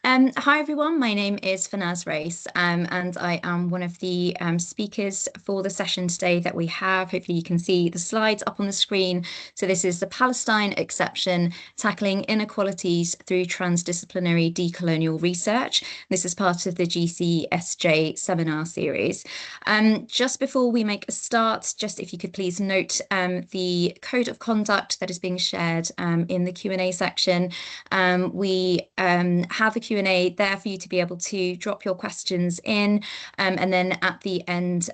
Hi everyone, my name is Fanaz Race, and I am one of the speakers for the session today that we have. Hopefully you can see the slides up on the screen. So this is the Palestine Exception, Tackling Inequalities Through Transdisciplinary Decolonial Research. This is part of the GCSJ seminar series. Just before we make a start, just if you could please note the code of conduct that is being shared in the Q&A section. We have a Q&A there for you to be able to drop your questions in, and then at the end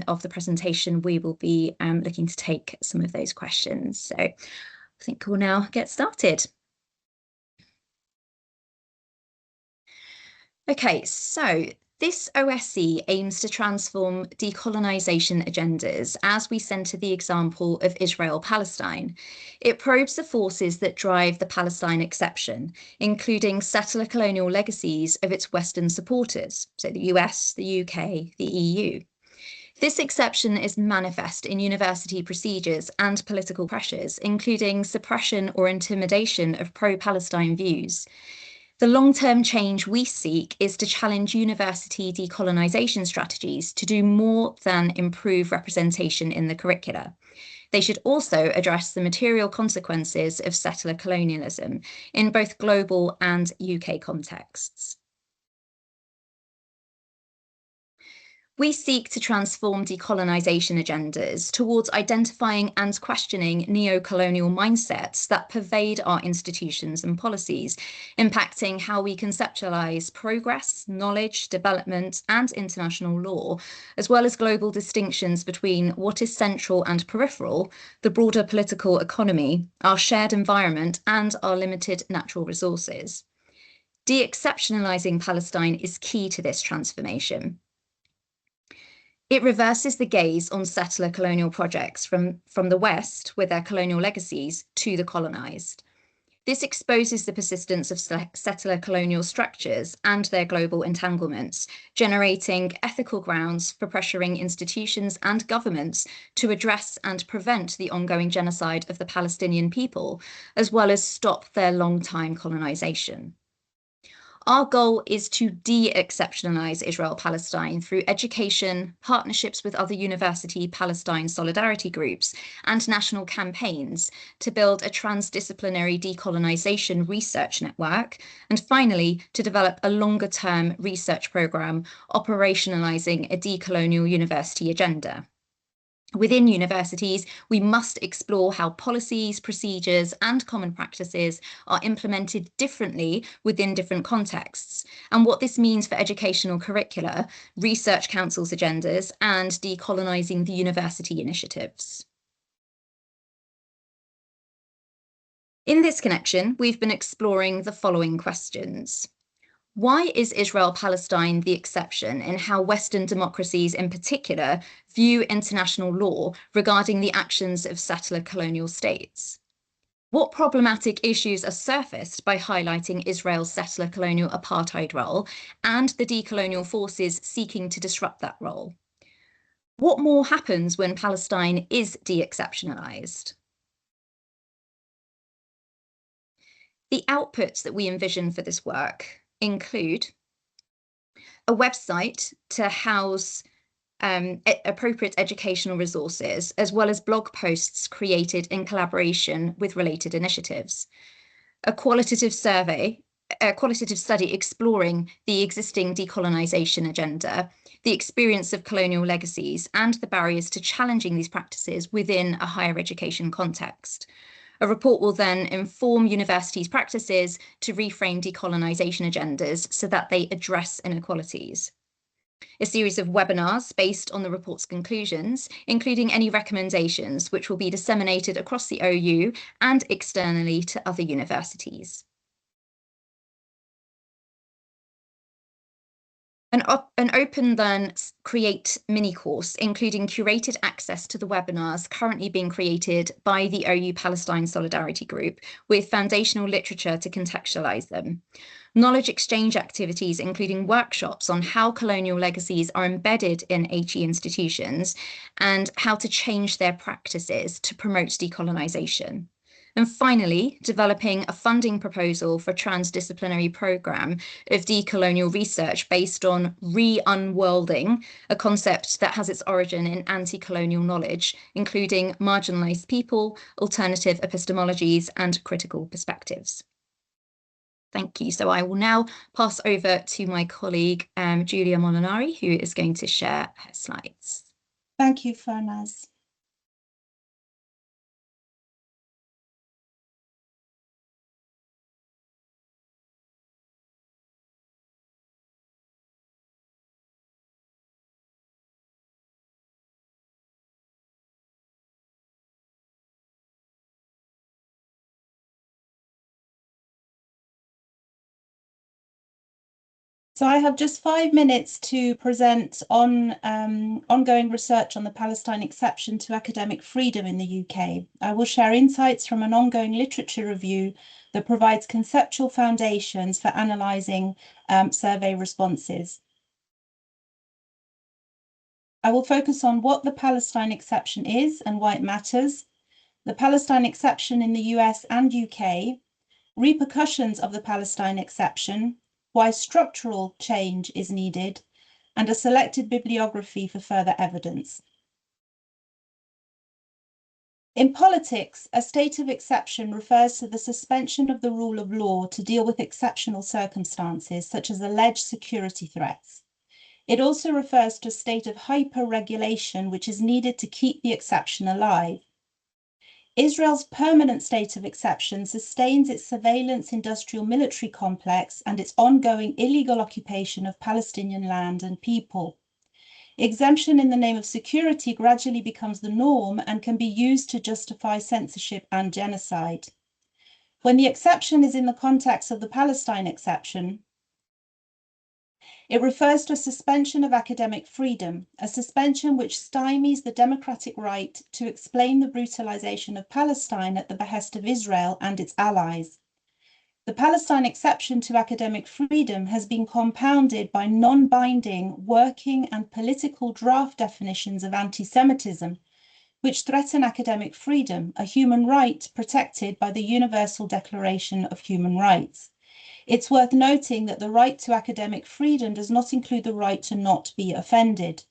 of the presentation we will be looking to take some of those questions. So I think we'll now get started. Okay, so this OSC aims to transform decolonisation agendas as we centre the example of Israel-Palestine. It probes the forces that drive the Palestine Exception, including settler-colonial legacies of its Western supporters, so the US, the UK, the EU. This exception is manifest in university procedures and political pressures, including suppression or intimidation of pro-Palestine views. The long-term change we seek is to challenge university decolonisation strategies to do more than improve representation in the curricula. They should also address the material consequences of settler colonialism in both global and UK contexts. We seek to transform decolonisation agendas towards identifying and questioning neo-colonial mindsets that pervade our institutions and policies, impacting how we conceptualise progress, knowledge, development, and international law, as well as global distinctions between what is central and peripheral, the broader political economy, our shared environment, and our limited natural resources. De-exceptionalising Palestine is key to this transformation. It reverses the gaze on settler colonial projects from the West with their colonial legacies to the colonized. This exposes the persistence of settler colonial structures and their global entanglements, generating ethical grounds for pressuring institutions and governments to address and prevent the ongoing genocide of the Palestinian people, as well as stop their long-time colonization. Our goal is to de-exceptionalize Israel-Palestine through education, partnerships with other university Palestine solidarity groups, and national campaigns to build a transdisciplinary decolonisation research network, and finally, to develop a longer-term research programme operationalising a decolonial university agenda. Within universities, we must explore how policies, procedures, and common practices are implemented differently within different contexts, and what this means for educational curricula, research councils' agendas, and decolonising the university initiatives. In this connection, we've been exploring the following questions. Why is Israel-Palestine the exception in how Western democracies in particular view international law regarding the actions of settler colonial states? What problematic issues are surfaced by highlighting Israel's settler colonial apartheid role and the decolonial forces seeking to disrupt that role? What more happens when Palestine is de-exceptionalized? The outputs that we envision for this work include a website to house appropriate educational resources, as well as blog posts created in collaboration with related initiatives, a qualitative study exploring the existing decolonisation agenda, the experience of colonial legacies, and the barriers to challenging these practices within a higher education context. A report will then inform universities' practices to reframe decolonisation agendas so that they address inequalities. A series of webinars based on the report's conclusions, including any recommendations, which will be disseminated across the OU and externally to other universities. An Open Learn Create mini course, including curated access to the webinars currently being created by the OU Palestine Solidarity Group with foundational literature to contextualise them. Knowledge exchange activities, including workshops on how colonial legacies are embedded in HE institutions and how to change their practices to promote decolonisation. And finally, developing a funding proposal for a transdisciplinary programme of decolonial research based on re-unworlding, a concept that has its origin in anti-colonial knowledge, including marginalised people, alternative epistemologies, and critical perspectives. Thank you. So I will now pass over to my colleague, Julia Molinari, who is going to share her slides. Thank you, Farnaz. So I have just 5 minutes to present on ongoing research on the Palestine exception to academic freedom in the UK. I will share insights from an ongoing literature review that provides conceptual foundations for analysing survey responses. I will focus on what the Palestine exception is and why it matters, the Palestine exception in the US and UK, repercussions of the Palestine exception, why structural change is needed, and a selected bibliography for further evidence. In politics, a state of exception refers to the suspension of the rule of law to deal with exceptional circumstances, such as alleged security threats. It also refers to a state of hyper-regulation, which is needed to keep the exception alive. Israel's permanent state of exception sustains its surveillance industrial military complex and its ongoing illegal occupation of Palestinian land and people. Exemption in the name of security gradually becomes the norm and can be used to justify censorship and genocide. When the exception is in the context of the Palestine exception, it refers to a suspension of academic freedom, a suspension which stymies the democratic right to explain the brutalization of Palestine at the behest of Israel and its allies. The Palestine exception to academic freedom has been compounded by non-binding working and political draft definitions of anti-Semitism, which threaten academic freedom, a human right protected by the Universal Declaration of Human Rights. It's worth noting that the right to academic freedom does not include the right to not be offended.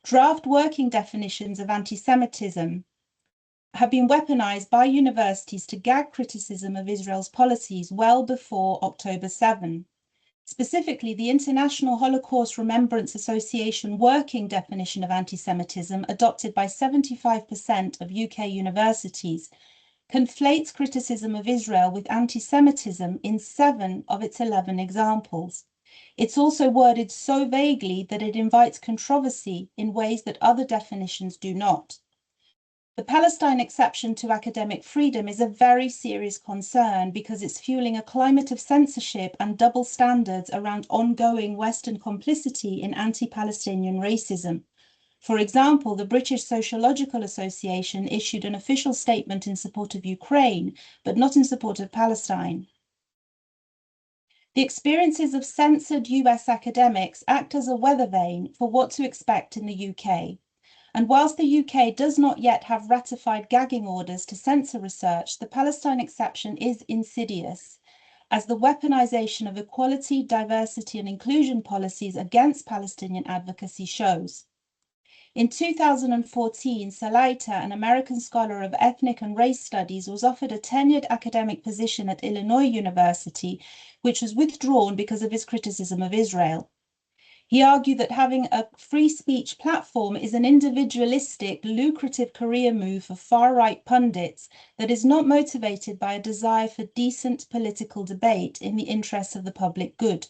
Draft working definitions of anti-Semitism have been weaponized by universities to gag criticism of Israel's policies well before October 7. Specifically, the International Holocaust Remembrance Association working definition of anti-Semitism, adopted by 75% of UK universities, conflates criticism of Israel with anti-Semitism in 7 of its 11 examples. It's also worded so vaguely that it invites controversy in ways that other definitions do not. The Palestine exception to academic freedom is a very serious concern because it's fueling a climate of censorship and double standards around ongoing Western complicity in anti-Palestinian racism. For example, the British Sociological Association issued an official statement in support of Ukraine, but not in support of Palestine. The experiences of censored US academics act as a weather vane for what to expect in the UK. And whilst the UK does not yet have ratified gagging orders to censor research, the Palestine exception is insidious, as the weaponization of equality, diversity, and inclusion policies against Palestinian advocacy shows. In 2014, Salaita, an American scholar of ethnic and race studies, was offered a tenured academic position at Illinois University, which was withdrawn because of his criticism of Israel. He argued that having a free speech platform is an individualistic, lucrative career move for far-right pundits that is not motivated by a desire for decent political debate in the interests of the public good.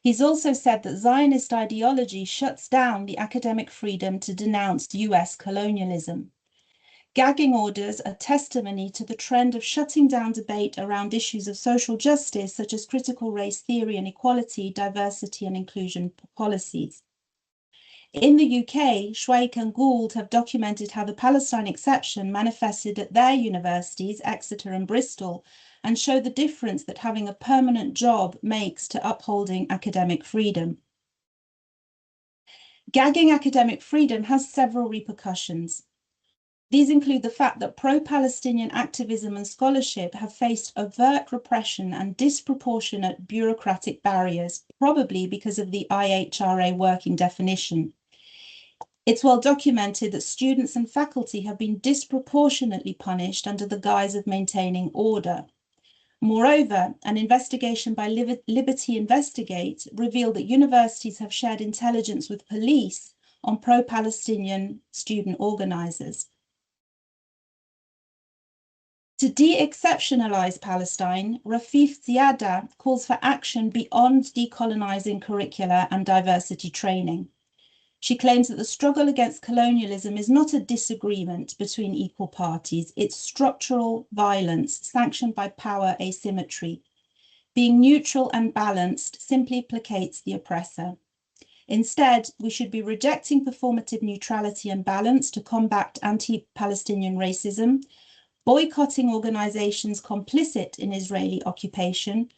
He's also said that Zionist ideology shuts down the academic freedom to denounce US colonialism. Gagging orders are testimony to the trend of shutting down debate around issues of social justice, such as critical race theory and equality, diversity and inclusion policies. In the UK, Schweik and Gould have documented how the Palestine exception manifested at their universities, Exeter and Bristol, and show the difference that having a permanent job makes to upholding academic freedom. Gagging academic freedom has several repercussions. These include the fact that pro-Palestinian activism and scholarship have faced overt repression and disproportionate bureaucratic barriers, probably because of the IHRA working definition. It's well documented that students and faculty have been disproportionately punished under the guise of maintaining order. Moreover, an investigation by Liberty Investigate revealed that universities have shared intelligence with police on pro-Palestinian student organisers. To de-exceptionalize Palestine, Rafif Ziada calls for action beyond decolonizing curricula and diversity training. She claims that the struggle against colonialism is not a disagreement between equal parties, it's structural violence sanctioned by power asymmetry. Being neutral and balanced simply placates the oppressor. Instead, we should be rejecting performative neutrality and balance to combat anti-Palestinian racism, boycotting organizations complicit in Israeli occupation,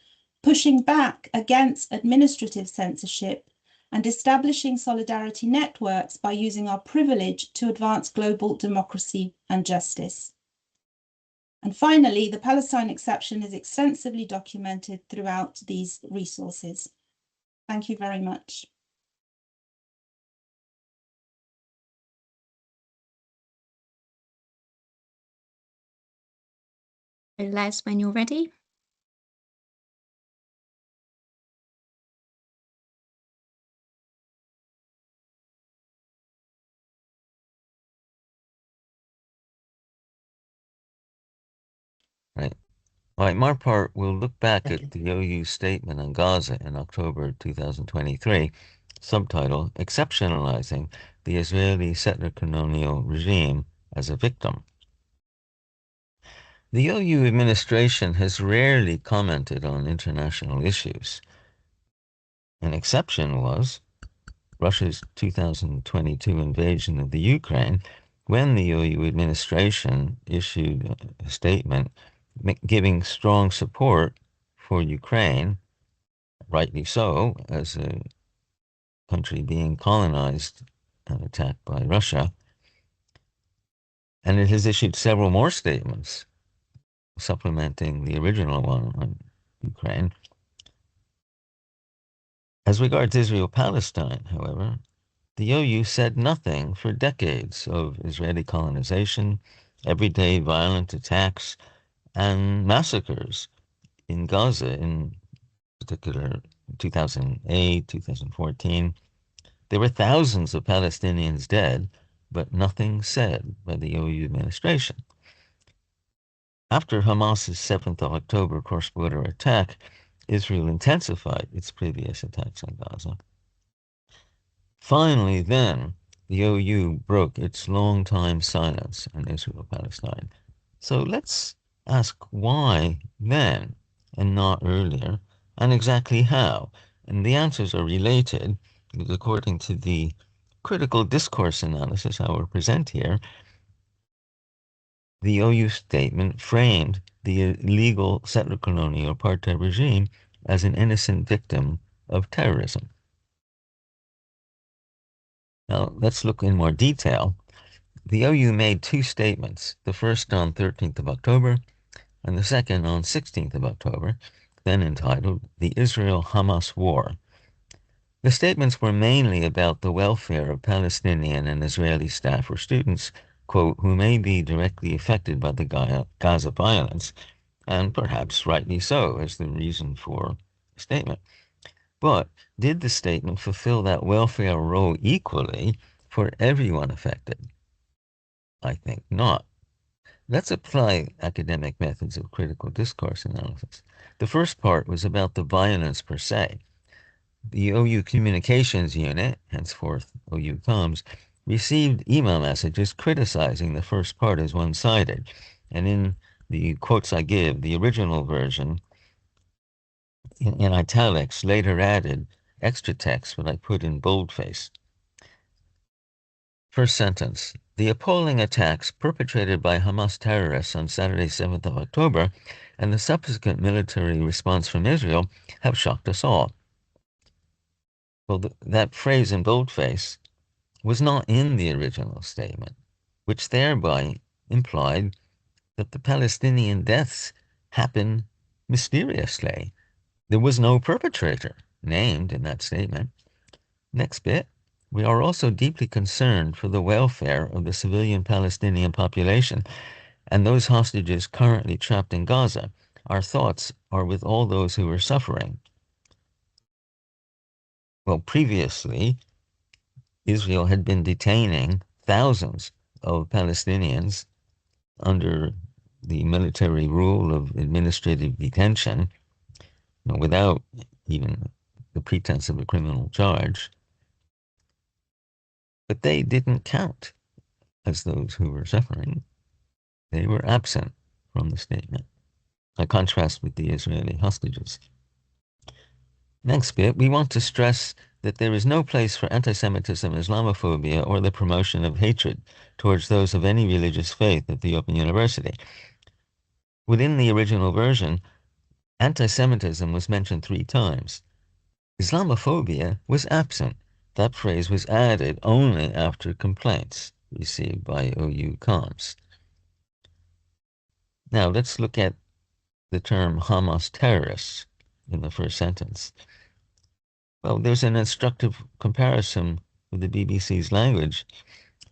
pushing back against administrative censorship, and establishing solidarity networks by using our privilege to advance global democracy and justice. And finally, the Palestine Exception is extensively documented throughout these resources. Thank you very much. Les, when you're ready. Right. All right, my part will look back at the OU statement on Gaza in October 2023, subtitle, Exceptionalizing the Israeli settler-colonial regime as a victim. The OU administration has rarely commented on international issues. An exception was Russia's 2022 invasion of the Ukraine, when the OU administration issued a statement giving strong support for Ukraine, rightly so, as a country being colonized and attacked by Russia. And it has issued several more statements supplementing the original one on Ukraine. As regards Israel-Palestine, however, the OU said nothing for decades of Israeli colonization, everyday violent attacks, and massacres in Gaza, in particular 2008, 2014. There were thousands of Palestinians dead, but nothing said by the OU administration. After Hamas's 7th of October cross-border attack, Israel intensified its previous attacks on Gaza. Finally, then, the OU broke its long-time silence on Israel-Palestine. So let's ask why then, and not earlier, and exactly how. And the answers are related, because according to the critical discourse analysis I will present here, the OU statement framed the illegal settler-colonial apartheid regime as an innocent victim of terrorism. Now, let's look in more detail. The OU made two statements, the first on 13th of October and the second on 16th of October, then entitled The Israel-Hamas War. The statements were mainly about the welfare of Palestinian and Israeli staff or students, quote, who may be directly affected by the Gaza violence, and perhaps rightly so as the reason for the statement. But did the statement fulfill that welfare role equally for everyone affected? I think not. Let's apply academic methods of critical discourse analysis. The first part was about the violence per se. The OU Communications Unit, henceforth OU Comms, received email messages criticizing the first part as one-sided. And in the quotes I give, the original version in italics later added extra text, what I put in boldface. First sentence, the appalling attacks perpetrated by Hamas terrorists on Saturday, 7th of October, and the subsequent military response from Israel have shocked us all. Well, that phrase in boldface was not in the original statement. which thereby implied that the Palestinian deaths happened mysteriously. There was no perpetrator named in that statement. Next bit. We are also deeply concerned for the welfare of the civilian Palestinian population and those hostages currently trapped in Gaza. Our thoughts are with all those who are suffering. Well, previously, Israel had been detaining thousands of Palestinians under the military rule of administrative detention, without even the pretense of a criminal charge. But they didn't count as those who were suffering. They were absent from the statement, a contrast with the Israeli hostages. Next bit, we want to stress that there is no place for anti-Semitism, Islamophobia, or the promotion of hatred towards those of any religious faith at the Open University. Within the original version, anti-Semitism was mentioned 3 times. Islamophobia was absent. That phrase was added only after complaints received by OU comms. Now let's look at the term Hamas terrorists in the first sentence. Well, there's an instructive comparison with the BBC's language.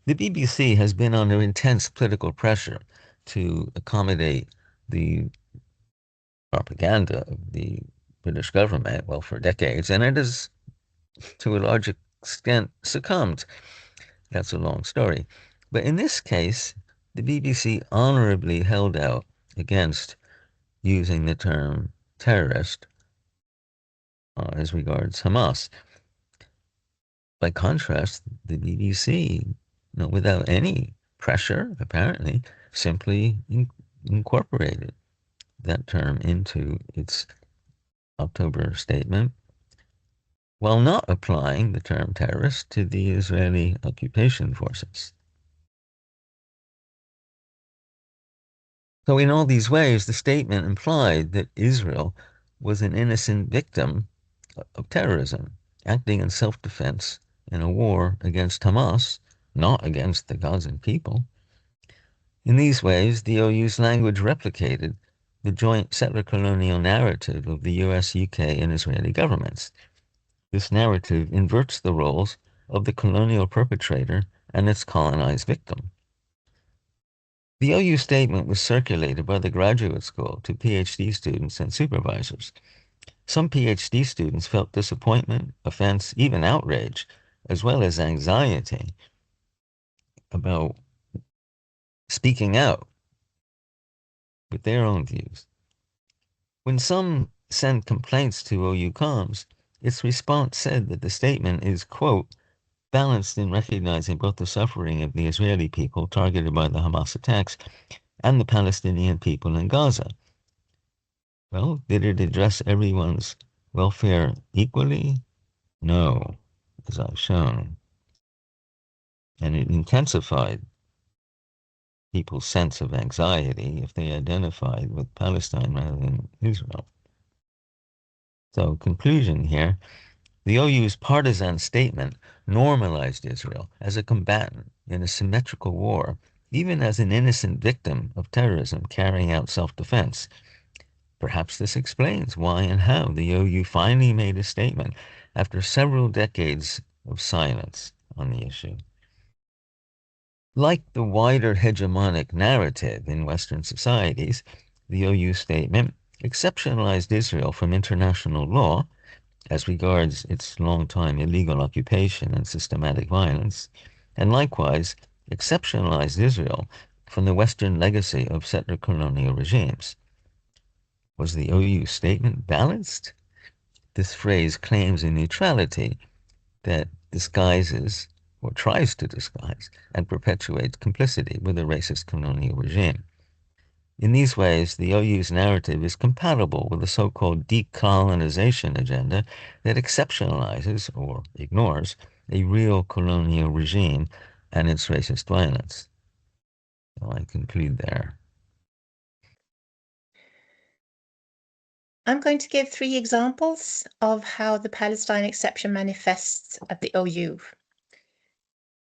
The BBC has been under intense political pressure to accommodate the propaganda of the British government, well, for decades, and it has, to a large extent, succumbed. That's a long story. But in this case, the BBC honorably held out against using the term terrorist as regards Hamas. By contrast, the BBC, without any pressure, apparently, simply incorporated that term into its October statement, while not applying the term terrorist to the Israeli occupation forces. So in all these ways, the statement implied that Israel was an innocent victim of terrorism, acting in self-defense in a war against Hamas, not against the Gazan people. In these ways, the OU's language replicated the joint settler-colonial narrative of the US, UK, and Israeli governments. This narrative inverts the roles of the colonial perpetrator and its colonized victim. The OU statement was circulated by the graduate school to PhD students and supervisors. Some PhD students felt disappointment, offense, even outrage, as well as anxiety about speaking out with their own views. When some sent complaints to OU comms, its response said that the statement is, quote, balanced in recognizing both the suffering of the Israeli people targeted by the Hamas attacks and the Palestinian people in Gaza. Well, did it address everyone's welfare equally? No, as I've shown. And it intensified people's sense of anxiety if they identified with Palestine rather than Israel. So, conclusion here, the OU's partisan statement normalized Israel as a combatant in a symmetrical war, even as an innocent victim of terrorism carrying out self-defense. Perhaps this explains why and how the OU finally made a statement after several decades of silence on the issue. Like the wider hegemonic narrative in Western societies, the OU statement exceptionalized Israel from international law as regards its long-time illegal occupation and systematic violence, and likewise exceptionalized Israel from the Western legacy of settler-colonial regimes. Was the OU statement balanced? This phrase claims a neutrality that disguises or tries to disguise and perpetuates complicity with a racist colonial regime. In these ways, the OU's narrative is compatible with the so-called decolonization agenda that exceptionalizes or ignores a real colonial regime and its racist violence. So I conclude there. I'm going to give 3 examples of how the Palestine Exception manifests at the OU.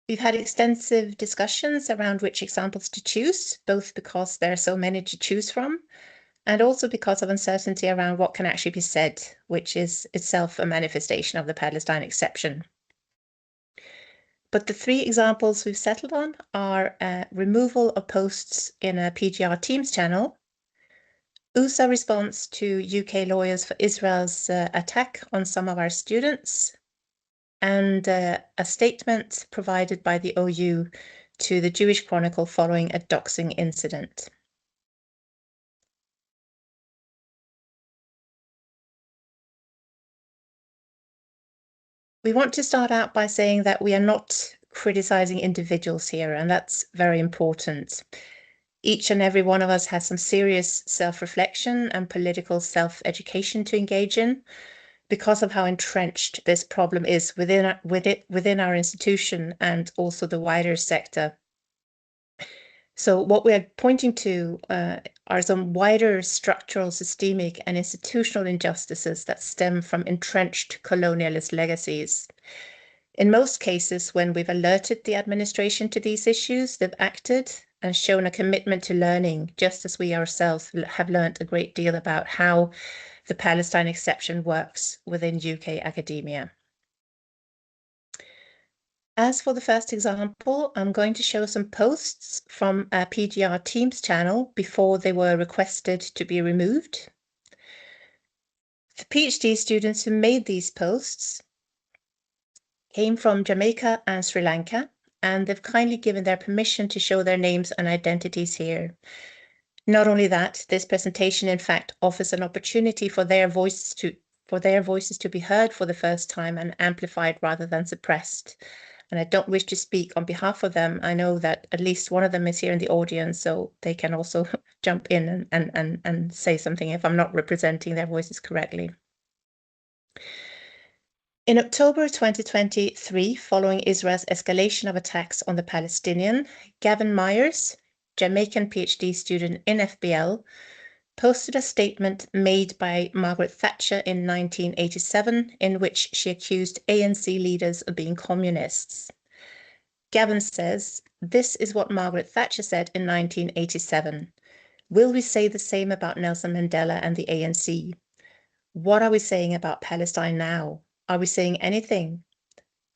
We've had extensive discussions around which examples to choose, both because there are so many to choose from, and also because of uncertainty around what can actually be said, which is itself a manifestation of the Palestine exception. But the three examples we've settled on are removal of posts in a PGR Teams channel, USA response to UK lawyers for Israel's attack on some of our students, and a statement provided by the OU to the Jewish Chronicle following a doxing incident. We want to start out by saying that we are not criticizing individuals here, and that's very important. Each and every one of us has some serious self-reflection and political self-education to engage in because of how entrenched this problem is within our institution and also the wider sector. So what we are pointing to are some wider structural, systemic, and institutional injustices that stem from entrenched colonialist legacies. In most cases, when we've alerted the administration to these issues, they've acted and shown a commitment to learning, just as we ourselves have learned a great deal about how the Palestine exception works within UK academia. As for the first example, I'm going to show some posts from a PGR Teams channel before they were requested to be removed. The PhD students who made these posts came from Jamaica and Sri Lanka, and they've kindly given their permission to show their names and identities here. Not only that, this presentation, in fact, offers an opportunity for their voices to be heard for the first time and amplified rather than suppressed. And I don't wish to speak on behalf of them. I know that at least one of them is here in the audience, so they can also jump in and say something if I'm not representing their voices correctly. In October 2023, following Israel's escalation of attacks on the Palestinian, Gavin Myers, Jamaican PhD student in FBL, posted a statement made by Margaret Thatcher in 1987 in which she accused ANC leaders of being communists. Gavin says, "This is what Margaret Thatcher said in 1987. Will we say the same about Nelson Mandela and the ANC? What are we saying about Palestine now? Are we saying anything?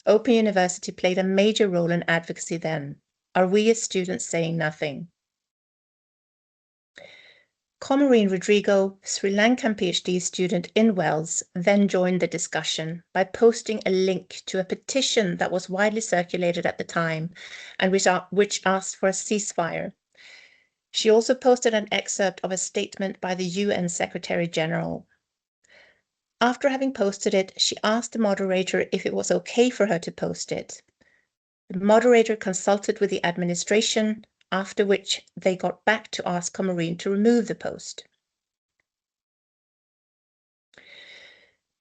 Open University played a major role in advocacy then. Are we as students saying nothing?" Comarine Rodrigo, Sri Lankan PhD student in Wales, then joined the discussion by posting a link to a petition that was widely circulated at the time and which asked for a ceasefire. She also posted an excerpt of a statement by the UN Secretary General. After having posted it, she asked the moderator if it was okay for her to post it. The moderator consulted with the administration, after which they got back to ask Comarine to remove the post.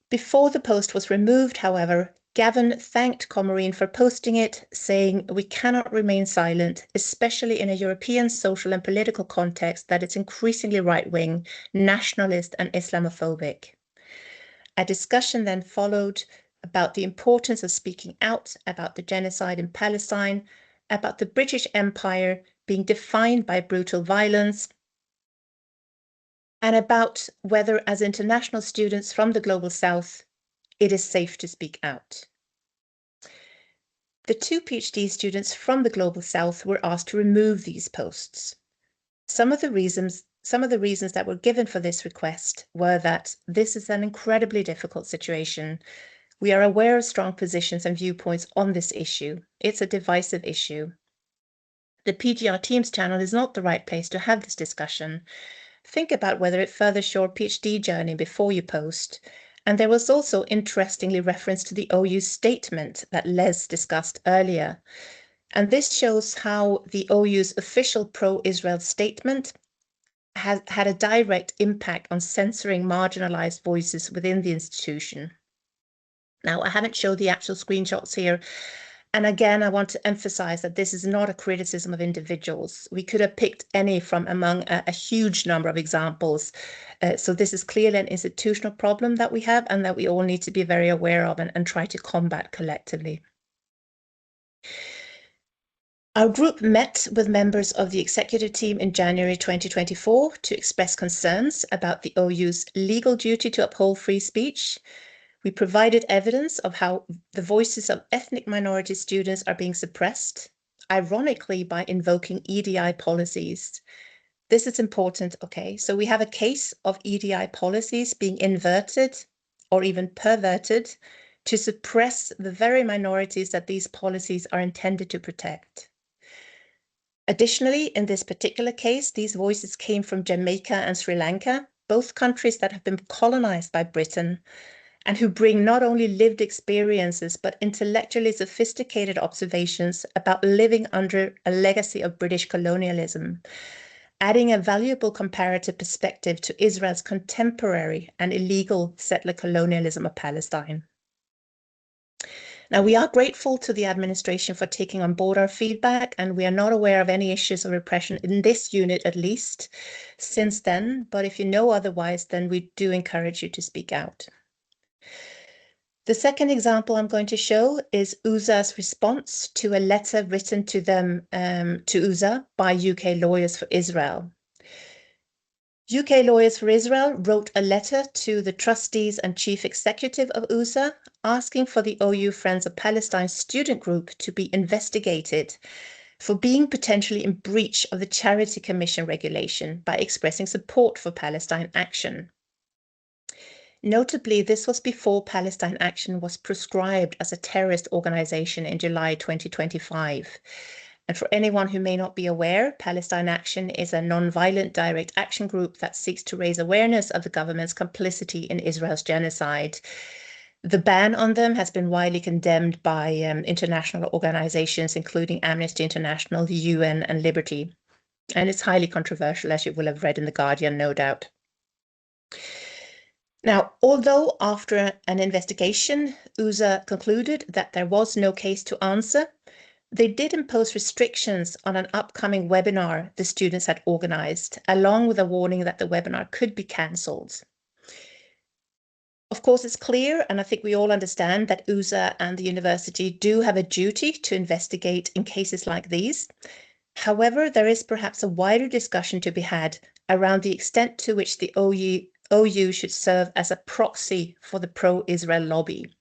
Before the post was removed, however, Gavin thanked Comarine for posting it, saying, "We cannot remain silent, especially in a European social and political context that is increasingly right-wing, nationalist and Islamophobic." A discussion then followed about the importance of speaking out about the genocide in Palestine, about the British Empire being defined by brutal violence, and about whether, as international students from the Global South, it is safe to speak out. The two PhD students from the Global South were asked to remove these posts. Some of the reasons that were given for this request were that this is an incredibly difficult situation. We are aware of strong positions and viewpoints on this issue. It's a divisive issue. The PGR Teams channel is not the right place to have this discussion. Think about whether it furthers your PhD journey before you post. And there was also, interestingly, reference to the OU statement that Les discussed earlier. And this shows how the OU's official pro-Israel statement has had a direct impact on censoring marginalized voices within the institution. Now, I haven't showed the actual screenshots here. And again, I want to emphasize that this is not a criticism of individuals. We could have picked any from among a huge number of examples. So this is clearly an institutional problem that we have and that we all need to be very aware of and try to combat collectively. Our group met with members of the executive team in January 2024 to express concerns about the OU's legal duty to uphold free speech. We provided evidence of how the voices of ethnic minority students are being suppressed, ironically by invoking EDI policies. This is important, okay? So we have a case of EDI policies being inverted or even perverted to suppress the very minorities that these policies are intended to protect. Additionally, in this particular case, these voices came from Jamaica and Sri Lanka, both countries that have been colonized by Britain and who bring not only lived experiences, but intellectually sophisticated observations about living under a legacy of British colonialism, adding a valuable comparative perspective to Israel's contemporary and illegal settler colonialism of Palestine. Now, we are grateful to the administration for taking on board our feedback, and we are not aware of any issues of repression in this unit, at least, since then. But if you know otherwise, then we do encourage you to speak out. The second example I'm going to show is USA's response to a letter written to them, to USA by UK Lawyers for Israel. UK Lawyers for Israel wrote a letter to the trustees and chief executive of USA asking for the OU Friends of Palestine student group to be investigated for being potentially in breach of the Charity Commission regulation by expressing support for Palestine Action. Notably, this was before Palestine Action was proscribed as a terrorist organization in July 2025. And for anyone who may not be aware, Palestine Action is a non-violent direct action group that seeks to raise awareness of the government's complicity in Israel's genocide. The ban on them has been widely condemned by international organizations, including Amnesty International, the UN, and Liberty. And it's highly controversial, as you will have read in The Guardian, no doubt. Now, although after an investigation, USA concluded that there was no case to answer, they did impose restrictions on an upcoming webinar the students had organized, along with a warning that the webinar could be cancelled. Of course, it's clear, and I think we all understand, that USA and the university do have a duty to investigate in cases like these. However, there is perhaps a wider discussion to be had around the extent to which the OU should serve as a proxy for the pro-Israel lobby.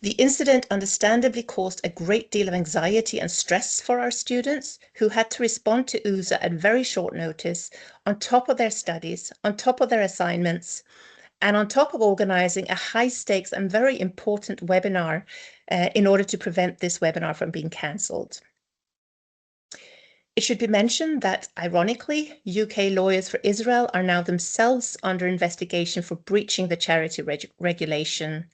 The incident understandably caused a great deal of anxiety and stress for our students, who had to respond to USA at very short notice, on top of their studies, on top of their assignments, and on top of organizing a high-stakes and very important webinar in order to prevent this webinar from being cancelled. It should be mentioned that, ironically, UK Lawyers for Israel are now themselves under investigation for breaching the charity regulation.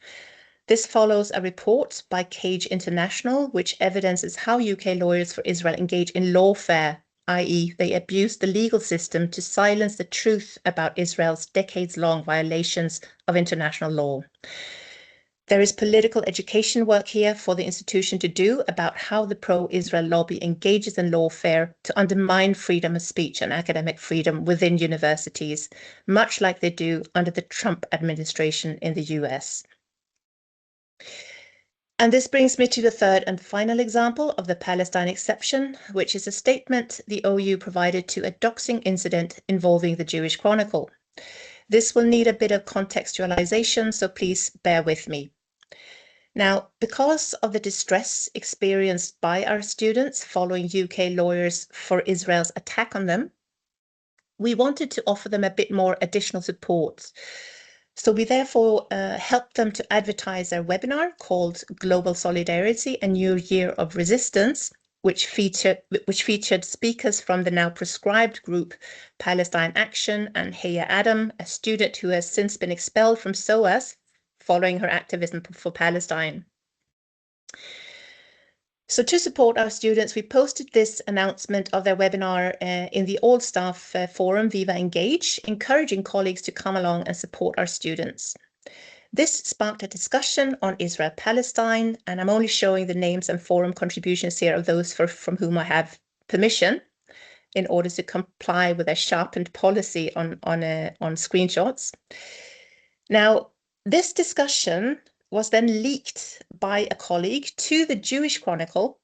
This follows a report by Cage International, which evidences how UK Lawyers for Israel engage in lawfare, i.e. they abuse the legal system to silence the truth about Israel's decades-long violations of international law. There is political education work here for the institution to do about how the pro-Israel lobby engages in lawfare to undermine freedom of speech and academic freedom within universities, much like they do under the Trump administration in the US. And this brings me to the third and final example of the Palestine Exception, which is a statement the OU provided to a doxing incident involving the Jewish Chronicle. This will need a bit of contextualization, so please bear with me. Now, because of the distress experienced by our students following UK Lawyers for Israel's attack on them, we wanted to offer them a bit more additional support. So we therefore helped them to advertise their webinar called Global Solidarity, a New Year of Resistance, which featured speakers from the now proscribed group Palestine Action and Heya Adam, a student who has since been expelled from SOAS following her activism for Palestine. So to support our students, we posted this announcement of their webinar in the all staff forum Viva Engage, encouraging colleagues to come along and support our students. This sparked a discussion on Israel-Palestine, and I'm only showing the names and forum contributions here of those from whom I have permission in order to comply with a sharpened policy on screenshots. Now, this discussion was then leaked by a colleague to the Jewish Chronicle,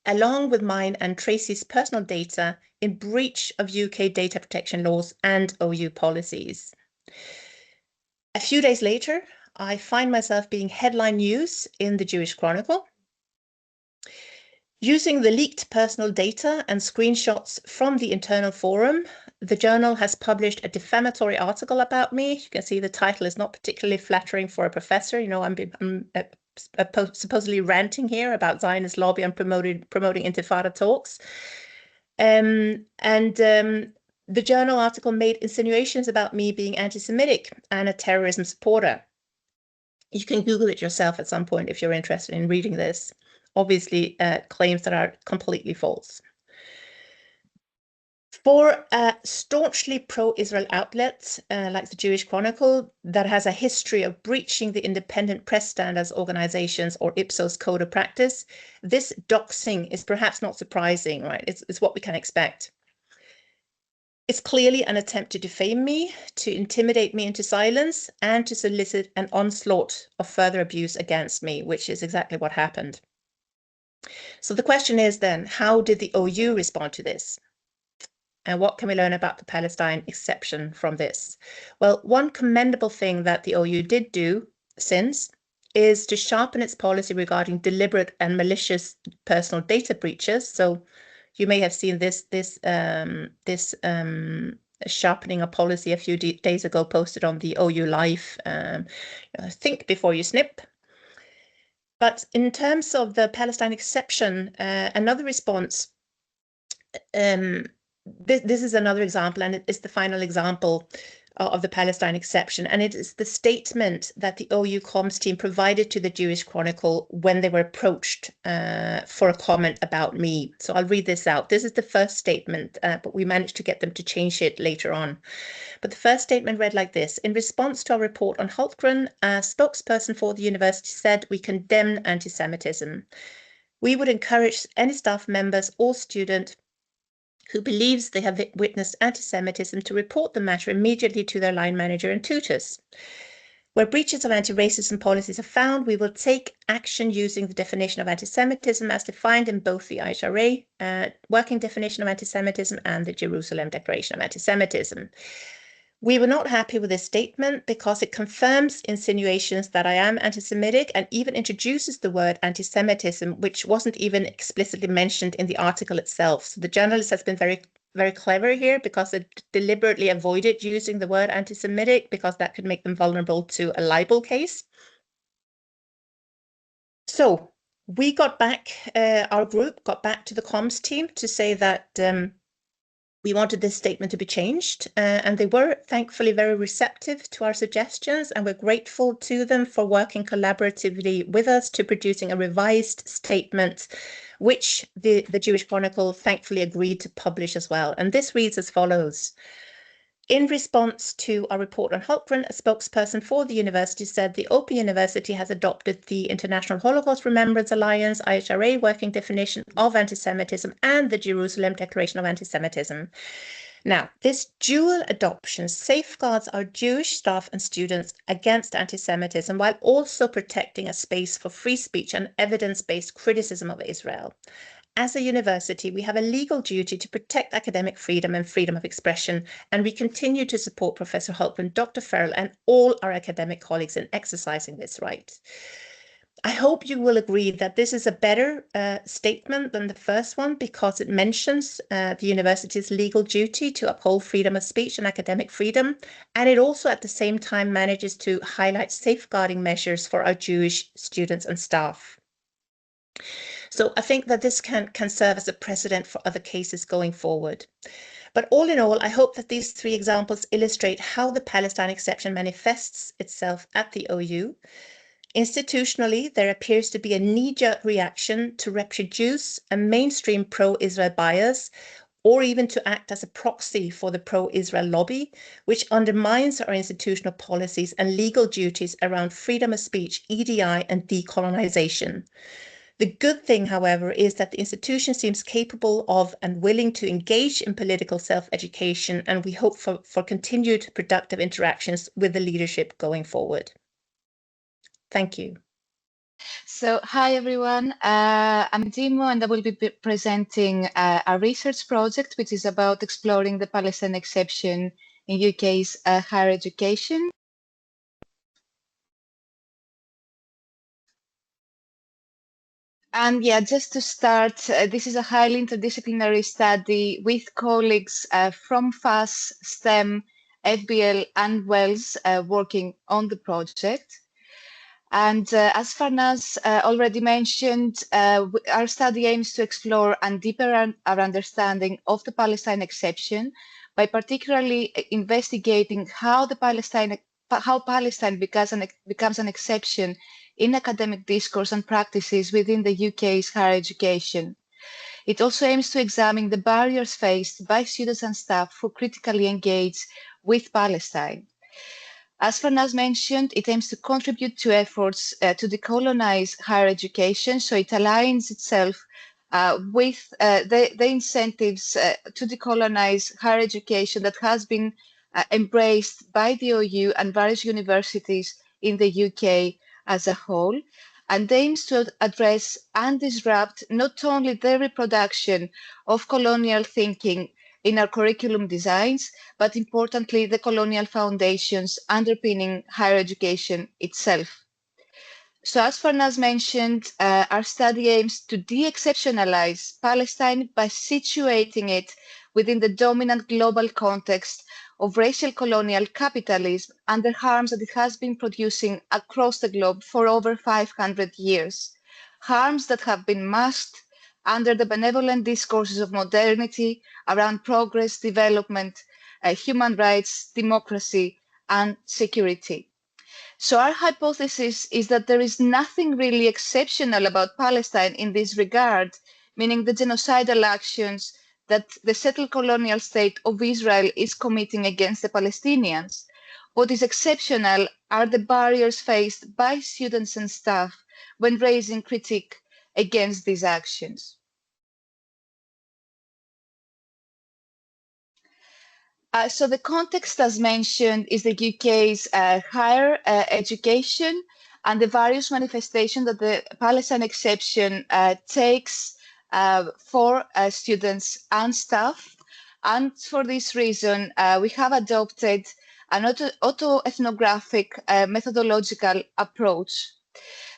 along with mine and Tracy's personal data, in breach of UK data protection laws and OU policies. A few days later, I find myself being headline news in the Jewish Chronicle. Using the leaked personal data and screenshots from the internal forum, the journal has published a defamatory article about me. You can see the title is not particularly flattering for a professor. You know, I'm supposedly ranting here about Zionist lobby and promoting Intifada talks. The journal article made insinuations about me being anti-Semitic and a terrorism supporter. You can Google it yourself at some point if you're interested in reading this. Obviously, claims that are completely false. For a staunchly pro-Israel outlet like the Jewish Chronicle that has a history of breaching the independent press standards organizations or Ipsos code of practice, this doxing is perhaps not surprising, right? It's what we can expect. It's clearly an attempt to defame me, to intimidate me into silence, and to solicit an onslaught of further abuse against me, which is exactly what happened. So the question is then, how did the OU respond to this? And what can we learn about the Palestine exception from this? Well, one commendable thing that the OU did do since is to sharpen its policy regarding deliberate and malicious personal data breaches. So you may have seen this sharpening of policy a few days ago posted on the OU Live, think before you snip. But in terms of the Palestine exception, another response, this is another example, and it is the final example of the Palestine exception, and it is the statement that the OU comms team provided to the Jewish Chronicle when they were approached for a comment about me. So I'll read this out. This is the first statement, but we managed to get them to change it later on. But the first statement read like this: in response to our report on Hultgren, a spokesperson for the university said we condemn anti-Semitism. We would encourage any staff members or student who believes they have witnessed anti-Semitism to report the matter immediately to their line manager and tutors. Where breaches of anti-racism policies are found, we will take action using the definition of anti-Semitism as defined in both the IHRA working definition of anti-Semitism and the Jerusalem Declaration of Anti-Semitism. We were not happy with this statement because it confirms insinuations that I am anti-Semitic and even introduces the word anti-Semitism, which wasn't even explicitly mentioned in the article itself. So the journalist has been very, very clever here because it deliberately avoided using the word anti-Semitic because that could make them vulnerable to a libel case. So we got back, our group got back to the comms team to say that we wanted this statement to be changed, and they were thankfully very receptive to our suggestions, and we're grateful to them for working collaboratively with us to producing a revised statement, which the Jewish Chronicle thankfully agreed to publish as well. And this reads as follows. In response to our report on Hultgren, a spokesperson for the university said the Open University has adopted the International Holocaust Remembrance Alliance, IHRA working definition of anti-Semitism and the Jerusalem Declaration of Anti-Semitism. Now, this dual adoption safeguards our Jewish staff and students against anti-Semitism while also protecting a space for free speech and evidence-based criticism of Israel. As a university, we have a legal duty to protect academic freedom and freedom of expression, and we continue to support Professor Hultgren, Dr. Farrell, and all our academic colleagues in exercising this right. I hope you will agree that this is a better statement than the first one because it mentions the university's legal duty to uphold freedom of speech and academic freedom, and it also at the same time manages to highlight safeguarding measures for our Jewish students and staff. So I think that this can serve as a precedent for other cases going forward. But all in all, I hope that these three examples illustrate how the Palestine exception manifests itself at the OU. Institutionally, there appears to be a knee-jerk reaction to reproduce a mainstream pro-Israel bias, or even to act as a proxy for the pro-Israel lobby, which undermines our institutional policies and legal duties around freedom of speech, EDI, and decolonisation. The good thing, however, is that the institution seems capable of and willing to engage in political self-education, and we hope for continued productive interactions with the leadership going forward. Thank you. So, hi everyone. I'm Dimo, and I will be presenting a research project which is about exploring the Palestine exception in UK's higher education. And yeah, just to start, this is a highly interdisciplinary study with colleagues from FAS, STEM, FBL, and WELS working on the project. And as Farnaz already mentioned, our study aims to explore and deepen our understanding of the Palestine exception by particularly investigating how Palestine becomes an exception in academic discourse and practices within the UK's higher education. It also aims to examine the barriers faced by students and staff who critically engage with Palestine. As Farnaz mentioned, it aims to contribute to efforts to decolonize higher education, so it aligns itself with the incentives to decolonize higher education that has been embraced by the OU and various universities in the UK as a whole, and aims to address and disrupt not only the reproduction of colonial thinking in our curriculum designs, but importantly, the colonial foundations underpinning higher education itself. So as Farnaz mentioned, our study aims to de-exceptionalize Palestine by situating it within the dominant global context of racial colonial capitalism and the harms that it has been producing across the globe for over 500 years. Harms that have been masked under the benevolent discourses of modernity around progress, development, human rights, democracy, and security. So our hypothesis is that there is nothing really exceptional about Palestine in this regard, meaning the genocidal actions that the settler-colonial state of Israel is committing against the Palestinians. What is exceptional are the barriers faced by students and staff when raising critique against these actions. So the context, as mentioned, is the UK's higher education and the various manifestations that the Palestine exception takes for students and staff. And for this reason, we have adopted an autoethnographic methodological approach.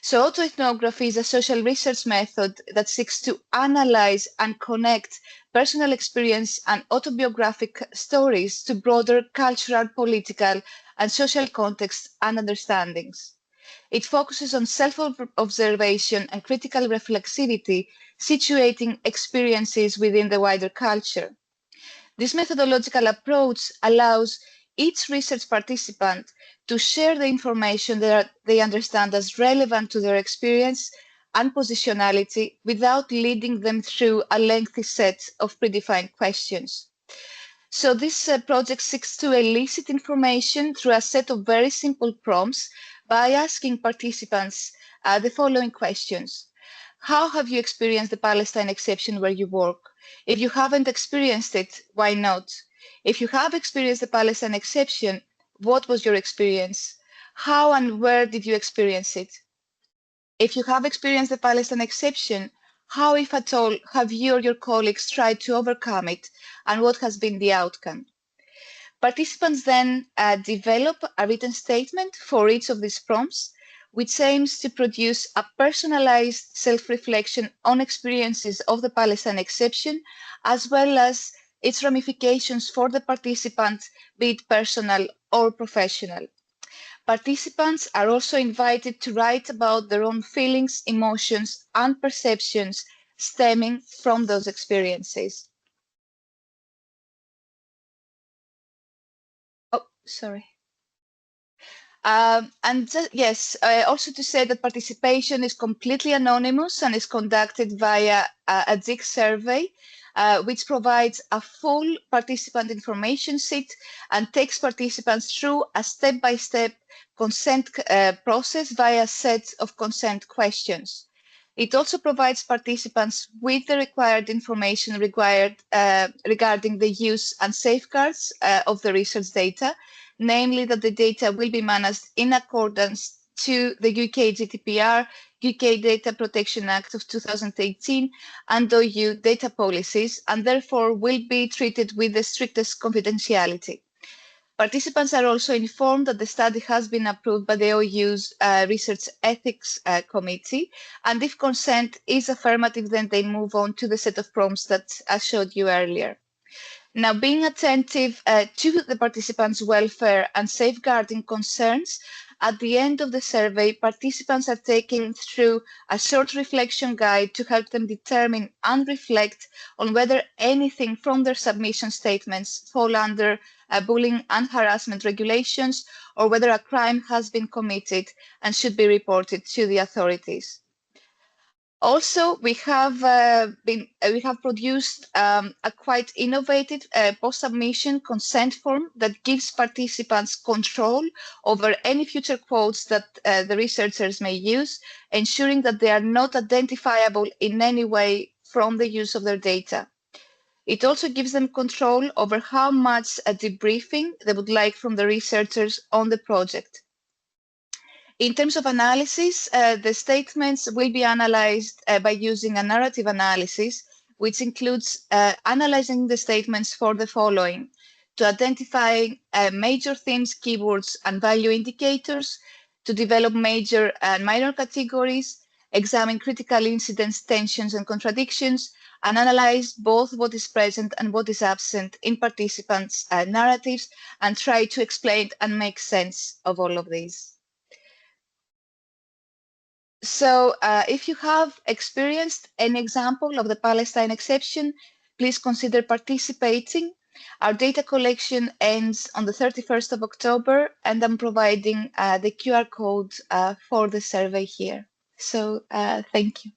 So autoethnography is a social research method that seeks to analyze and connect personal experience and autobiographic stories to broader cultural, political, and social contexts and understandings. It focuses on self-observation and critical reflexivity, situating experiences within the wider culture. This methodological approach allows each research participant to share the information that they understand as relevant to their experience and positionality without leading them through a lengthy set of predefined questions. So this project seeks to elicit information through a set of very simple prompts by asking participants the following questions. How have you experienced the Palestine exception where you work? If you haven't experienced it, why not? If you have experienced the Palestine exception, what was your experience? How and where did you experience it? If you have experienced the Palestine exception, how, if at all, have you or your colleagues tried to overcome it, and what has been the outcome? Participants then develop a written statement for each of these prompts, which aims to produce a personalized self-reflection on experiences of the Palestine exception, as well as its ramifications for the participant, be it personal or professional. Participants are also invited to write about their own feelings, emotions, and perceptions stemming from those experiences. Oh, sorry. Yes, also to say that participation is completely anonymous and is conducted via a dig survey, which provides a full participant information sheet and takes participants through a step-by-step consent process via a set of consent questions. It also provides participants with the required information regarding the use and safeguards of the research data, namely that the data will be managed in accordance to the UK GDPR, UK Data Protection Act of 2018, and OU data policies, and therefore will be treated with the strictest confidentiality. Participants are also informed that the study has been approved by the OU's Research Ethics Committee, and if consent is affirmative, then they move on to the set of prompts that I showed you earlier. Now, being attentive to the participants' welfare and safeguarding concerns, at the end of the survey, participants are taken through a short reflection guide to help them determine and reflect on whether anything from their submission statements fall under bullying and harassment regulations, or whether a crime has been committed and should be reported to the authorities. Also, we have produced a quite innovative post-submission consent form that gives participants control over any future quotes that the researchers may use, ensuring that they are not identifiable in any way from the use of their data. It also gives them control over how much debriefing they would like from the researchers on the project. In terms of analysis, the statements will be analyzed by using a narrative analysis, which includes analyzing the statements for the following: to identify major themes, keywords, and value indicators, to develop major and minor categories, examine critical incidents, tensions, and contradictions, and analyze both what is present and what is absent in participants' narratives, and try to explain and make sense of all of these. So if you have experienced an example of the Palestine exception, please consider participating. Our data collection ends on the 31st of October, and I'm providing the QR code for the survey here. So thank you.